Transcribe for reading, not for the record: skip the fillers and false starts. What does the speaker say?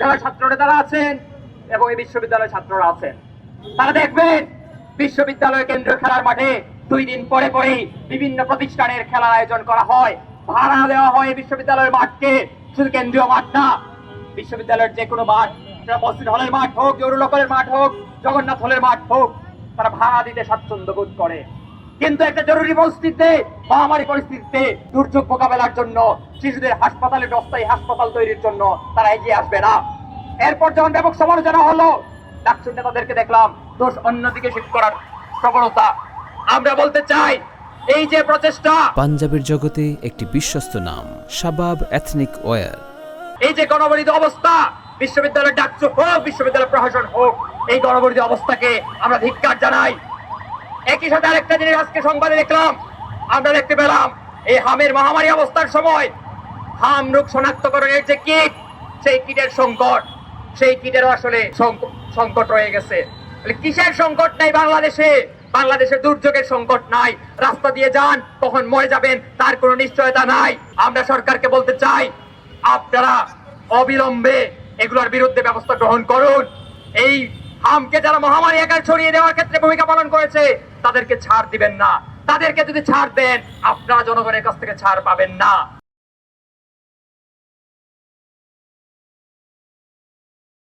বিশ্ববিদ্যালয়ের ছাত্র নেতারা আছেন এবং এই বিশ্ববিদ্যালয়ের ছাত্ররা আছেন, তারা দেখবেন বিশ্ববিদ্যালয় কেন্দ্রীয় খেলার মাঠে 2 দিন পরে পরেই বিভিন্ন প্রতিষ্ঠানের খেলার আয়োজন করা হয়, ভাড়া দেওয়া হয় বিশ্ববিদ্যালয়ের মাঠকে। শুধু কেন্দ্রীয় মাঠ না, বিশ্ববিদ্যালয়ের যে কোনো মাঠ, সেটা মসজিদ হলের মাঠ হোক, জরুলকলের মাঠ হোক, জগন্নাথ হলের মাঠ হোক, তারা ভাড়া দিতে স্বাচ্ছন্দ্য বোধ করে। কিন্তু একটা জরুরি পরিস্থিতিতে, মহামারী পরিস্থিতিতে, দুর্যোগ মোকাবেলার জন্য, শিশুদের হাসপাতালে অস্থায়ী হাসপাতাল তৈরির জন্য তারা এগিয়ে আসবে না। এরপর যখন ব্যাপক সমালোচনা হলো, ডাকসুর নেতাদেরকে দেখলাম দোষ অন্যদিকে শিফট করার প্রবণতা। আমরা বলতে চাই, এই যে প্রচেষ্টা, পাঞ্জাবের জগতে একটি বিশ্বস্ত নাম শাবাব এথনিক ওয়্যার। এই যে গণবরিত অবস্থা, বিশ্ববিদ্যালয়ের ডাকসু হোক, বিশ্ববিদ্যালয় প্রশাসন হোক, এই গণবরিত অবস্থাকে আমরা ধিক্কার জানাই। একই সাথে আরেকটা জিনিস আজকে সংবাদে দেখলাম, আমরা দেখতে পেলাম এই হামের মহামারী অবস্থার সময় হাম রোগ শনাক্তকরণের যে কিট, সেই কিটের সংকট, সেই কিটেরও আসলে সংকট রয়ে গেছে। কিসের সংকট নাই বাংলাদেশে? বাংলাদেশের দুর্যোগের সংকট নাই। রাস্তা দিয়ে যান, কখন মরে যাবেন তার কোনো নিশ্চয়তা নাই। আমরা সরকারকে বলতে চাই, আপনারা অবিলম্বে এগুলোর বিরুদ্ধে ব্যবস্থা গ্রহণ করুন। এই হামকে যারা মহামারী আকার ছড়িয়ে দেওয়ার ক্ষেত্রে ভূমিকা পালন করেছে, তাদেরকে ছাড় দিবেন না। তাদেরকে যদি ছাড় দেন, আপনারা জনগণের কাছ থেকে ছাড় পাবেন না।